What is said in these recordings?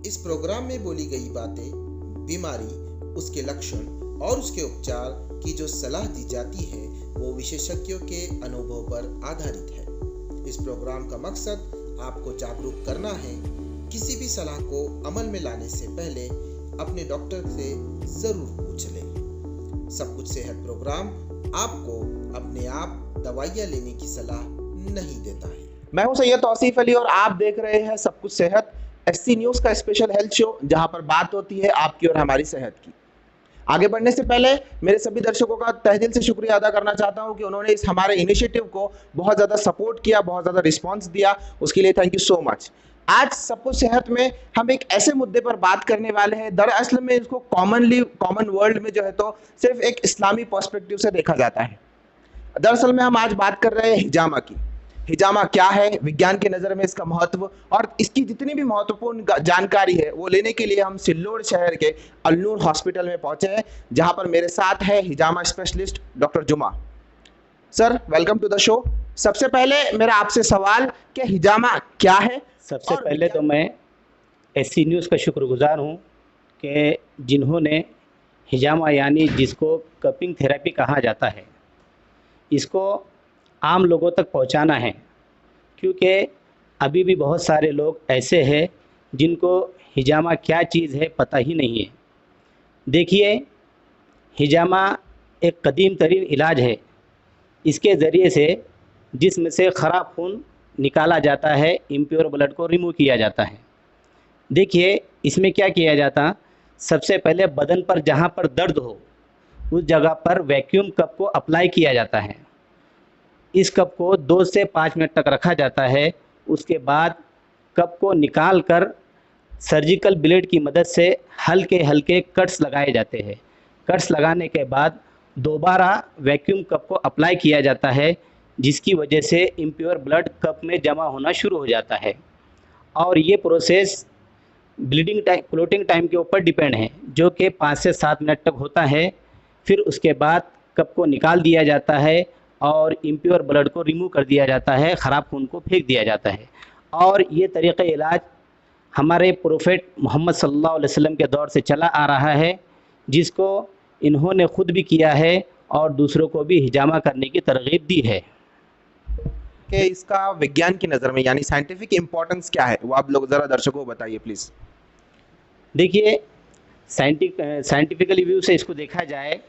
इस प्रोग्राम में बोली गई बातें, बीमारी, उसके लक्षण और उसके उपचार की जो सलाह दी जाती है वो विशेषज्ञों के अनुभव पर आधारित है। इस प्रोग्राम का मकसद आपको जागरूक करना है। किसी भी सलाह को अमल में लाने से पहले अपने डॉक्टर से जरूर पूछ लें। सब कुछ सेहत प्रोग्राम आपको अपने आप दवाइयाँ लेने की सलाह नहीं देता है। मैं हूं सैयद तौसीफ अली और आप देख रहे हैं सब कुछ सेहत, एससी न्यूज का स्पेशल हेल्थ शो, जहां पर बात होती है आपकी और हमारी सेहत की। आगे बढ़ने से पहले मेरे सभी दर्शकों का तहे दिल से शुक्रिया अदा करना चाहता हूं कि उन्होंने इस हमारे इनिशिएटिव को बहुत ज़्यादा सपोर्ट किया, बहुत ज़्यादा रिस्पांस दिया, उसके लिए थैंक यू सो मच। आज सब कुछ सेहत में हम एक ऐसे मुद्दे पर बात करने वाले हैं, दरअसल में इसको कॉमन वर्ल्ड में जो है तो सिर्फ एक इस्लामी पर्सपेक्टिव से देखा जाता है। दरअसल में हम आज बात कर रहे हैं हिजामा की। हिजामा क्या है, विज्ञान की नज़र में इसका महत्व और इसकी जितनी भी महत्वपूर्ण जानकारी है वो लेने के लिए हम सिल्लोड शहर के अलनूर हॉस्पिटल में पहुंचे हैं, जहां पर मेरे साथ है हिजामा specialist doctor Juma. Sir, welcome to the show. सबसे पहले मेरा आपसे सवाल कि हिजामा क्या है? सबसे पहले तो मैं एससी न्यूज़ का शुक्रगुजार हूं कि जिन्होंने हिजामा यानी जिसको कपिंग थेरेपी कहा जाता है, इसको आम लोगों तक पहुंचाना है, क्योंकि अभी भी बहुत सारे लोग ऐसे हैं जिनको हिजामा क्या चीज़ है पता ही नहीं है। देखिए, हिजामा एक कदीम तरीन इलाज है। इसके ज़रिए से जिस्म से ख़राब खून निकाला जाता है, इम्प्योर ब्लड को रिमूव किया जाता है। देखिए, इसमें क्या किया जाता, सबसे पहले बदन पर जहाँ पर दर्द हो उस जगह पर वैक्यूम कप को अप्लाई किया जाता है। इस कप को 2 से 5 मिनट तक रखा जाता है। उसके बाद कप को निकाल कर सर्जिकल ब्लेड की मदद से हल्के हल्के कट्स लगाए जाते हैं। कट्स लगाने के बाद दोबारा वैक्यूम कप को अप्लाई किया जाता है, जिसकी वजह से इम्प्योर ब्लड कप में जमा होना शुरू हो जाता है। और ये प्रोसेस क्लोटिंग टाइम के ऊपर डिपेंड है, जो कि 5 से 7 मिनट तक होता है। फिर उसके बाद कप को निकाल दिया जाता है और इम्प्योर ब्लड को रिमूव कर दिया जाता है, ख़राब खून को फेंक दिया जाता है। और ये तरीक़ा इलाज हमारे प्रोफेट मोहम्मद सल्लल्लाहु अलैहि वसल्लम के दौर से चला आ रहा है, जिसको इन्होंने ख़ुद भी किया है और दूसरों को भी हिजामा करने की तरगीब दी है। कि इसका विज्ञान की नज़र में यानी साइंटिफिक इम्पोर्टेंस क्या है, वो आप लोग ज़रा दर्शकों को बताइए प्लीज़। देखिए, साइंटिफिकली व्यू से इसको देखा जाए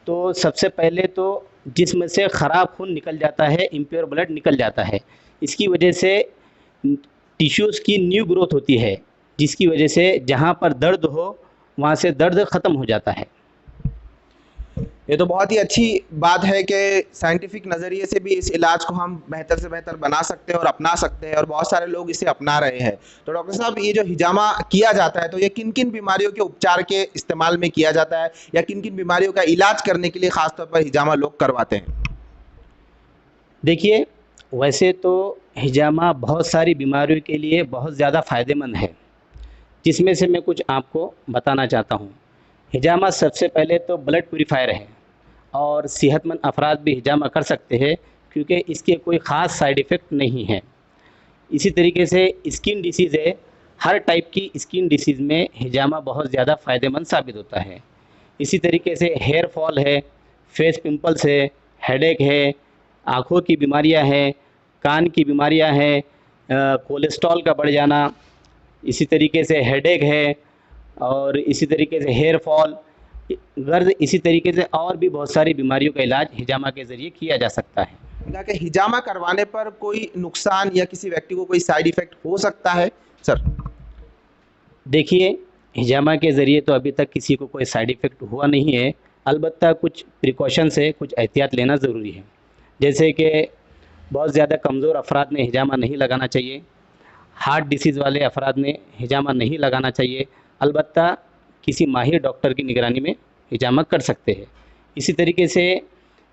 तो सबसे पहले तो जिस्म से ख़राब खून निकल जाता है, इम्प्योर ब्लड निकल जाता है। इसकी वजह से टिश्यूज़ की न्यू ग्रोथ होती है, जिसकी वजह से जहाँ पर दर्द हो वहाँ से दर्द ख़त्म हो जाता है। ये तो बहुत ही अच्छी बात है कि साइंटिफिक नज़रिए से भी इस इलाज को हम बेहतर से बेहतर बना सकते हैं और अपना सकते हैं, और बहुत सारे लोग इसे अपना रहे हैं। तो डॉक्टर साहब, ये जो हिजामा किया जाता है तो ये किन किन बीमारियों के उपचार के इस्तेमाल में किया जाता है, या किन किन बीमारियों का इलाज करने के लिए ख़ासतौर पर हिजामा लोग करवाते हैं? देखिए, वैसे तो हिजामा बहुत सारी बीमारियों के लिए बहुत ज़्यादा फ़ायदेमंद है, जिसमें से मैं कुछ आपको बताना चाहता हूँ। हिजामा सबसे पहले तो ब्लड प्यूरीफायर है और सेहतमंद अफराद भी हिजामा कर सकते हैं, क्योंकि इसके कोई ख़ास साइड इफ़ेक्ट नहीं है। इसी तरीके से स्किन डिसीज़ है, हर टाइप की स्किन डिसीज़ में हिजामा बहुत ज़्यादा फ़ायदेमंद साबित होता है। इसी तरीके से हेयर फॉल है, फेस पिंपल्स है, हेडेक है, आँखों की बीमारियां हैं, कान की बीमारियां हैं, कोलेस्ट्रॉल का बढ़ जाना, इसी तरीके से हेडेक है, और इसी तरीके से हेयर फॉल, गर्द, इसी तरीके से और भी बहुत सारी बीमारियों का इलाज हिजामा के ज़रिए किया जा सकता है। कि हिजामा करवाने पर कोई नुकसान या किसी व्यक्ति को कोई साइड इफ़ेक्ट हो सकता है सर? देखिए, हिजामा के ज़रिए तो अभी तक किसी को कोई साइड इफ़ेक्ट हुआ नहीं है। अलबत्ता कुछ प्रिकॉशंस है, कुछ एहतियात लेना ज़रूरी है। जैसे कि बहुत ज़्यादा कमज़ोर अफराद ने हिजामा नहीं लगाना चाहिए, हार्ट डिसीज़ वाले अफराद ने हिजामा नहीं लगाना चाहिए। अलबत्ता किसी माहिर डॉक्टर की निगरानी में हिजामा कर सकते हैं। इसी तरीके से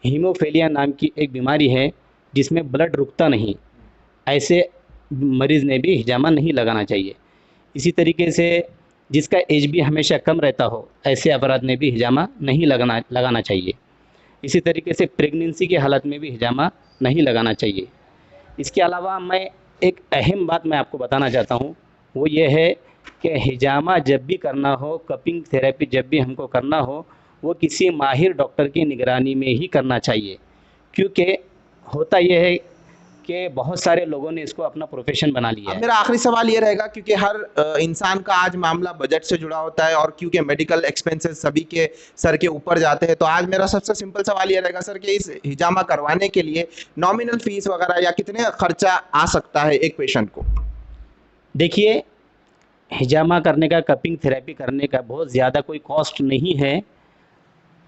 हीमोफीलिया नाम की एक बीमारी है जिसमें ब्लड रुकता नहीं, ऐसे मरीज़ ने भी हिजामा नहीं लगाना चाहिए। इसी तरीके से जिसका एज भी हमेशा कम रहता हो, ऐसे अफराद ने भी हिजामा नहीं लगाना चाहिए। इसी तरीके से प्रेगनेंसी की हालत में भी हिजामा नहीं लगाना चाहिए। इसके अलावा मैं एक अहम बात मैं आपको बताना चाहता हूँ, वो ये है कि हिजामा जब भी करना हो, कपिंग थेरेपी जब भी हमको करना हो, वो किसी माहिर डॉक्टर की निगरानी में ही करना चाहिए। क्योंकि होता यह है कि बहुत सारे लोगों ने इसको अपना प्रोफेशन बना लिया अब है। मेरा आखिरी सवाल ये रहेगा, क्योंकि हर इंसान का आज मामला बजट से जुड़ा होता है और क्योंकि मेडिकल एक्सपेंसेस सभी के सर के ऊपर जाते हैं, तो आज मेरा सबसे सिंपल सवाल ये रहेगा सर कि इस हिजामा करवाने के लिए नॉमिनल फीस वगैरह या कितने खर्चा आ सकता है एक पेशेंट को? देखिए, हिजामा करने का, कपिंग थेरेपी करने का बहुत ज़्यादा कोई कॉस्ट नहीं है।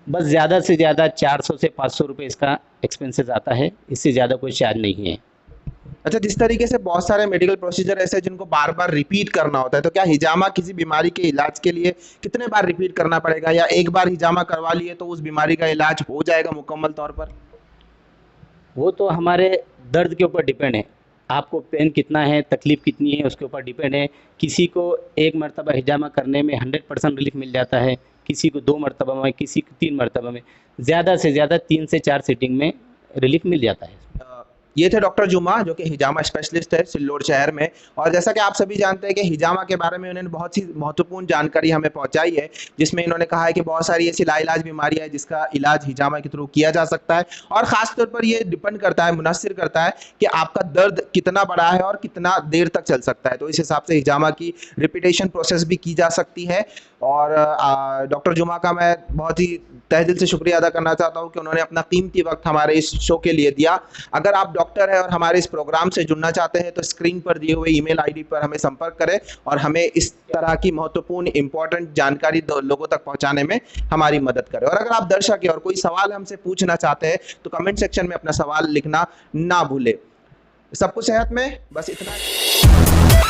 बस ज़्यादा से ज़्यादा 400 से 500 रुपये इसका एक्सपेंसेस आता है, इससे ज़्यादा कोई चार्ज नहीं है। अच्छा, जिस तरीके से बहुत सारे मेडिकल प्रोसीजर ऐसे हैं जिनको बार बार रिपीट करना होता है, तो क्या हिजामा किसी बीमारी के इलाज के लिए कितने बार रिपीट करना पड़ेगा, या एक बार हिजामा करवा लिए तो उस बीमारी का इलाज हो जाएगा मुकम्मल तौर पर? वो तो हमारे दर्द के ऊपर डिपेंड है, आपको पेन कितना है, तकलीफ़ कितनी है, उसके ऊपर डिपेंड है। किसी को एक मरतबा हिजामा करने में 100% रिलीफ मिल जाता है, किसी को 2 मरतबा में, किसी को 3 मरतबा में, ज़्यादा से ज़्यादा 3 से 4 सीटिंग में रिलीफ मिल जाता है। ये थे डॉक्टर जुमा, जो कि हिजामा स्पेशलिस्ट है सिल्लोड शहर में। और जैसा कि आप सभी जानते हैं कि हिजामा के बारे में उन्होंने बहुत सी महत्वपूर्ण जानकारी हमें पहुंचाई है, जिसमें इन्होंने कहा है कि बहुत सारी ऐसी लाइलाज बीमारियां हैं जिसका इलाज हिजामा के थ्रू किया जा सकता है, और ख़ास तौर पर ये डिपेंड करता है, मुनस्सिर करता है कि आपका दर्द कितना बड़ा है और कितना देर तक चल सकता है। तो इस हिसाब से हिजामा की रिपीटेशन प्रोसेस भी की जा सकती है। और डॉक्टर जुमा का मैं बहुत ही तहे दिल से शुक्रिया अदा करना चाहता हूं कि उन्होंने अपना कीमती वक्त हमारे इस शो के लिए दिया। अगर आप डॉक्टर हैं और हमारे इस प्रोग्राम से जुड़ना चाहते हैं तो स्क्रीन पर दिए हुए ईमेल आईडी पर हमें संपर्क करें और हमें इस तरह की महत्वपूर्ण इंपॉर्टेंट जानकारी लोगों तक पहुंचाने में हमारी मदद करें। और अगर आप दर्शक हैं और कोई सवाल हमसे पूछना चाहते हैं तो कमेंट सेक्शन में अपना सवाल लिखना ना भूलें। सबको सेहत में, बस इतना।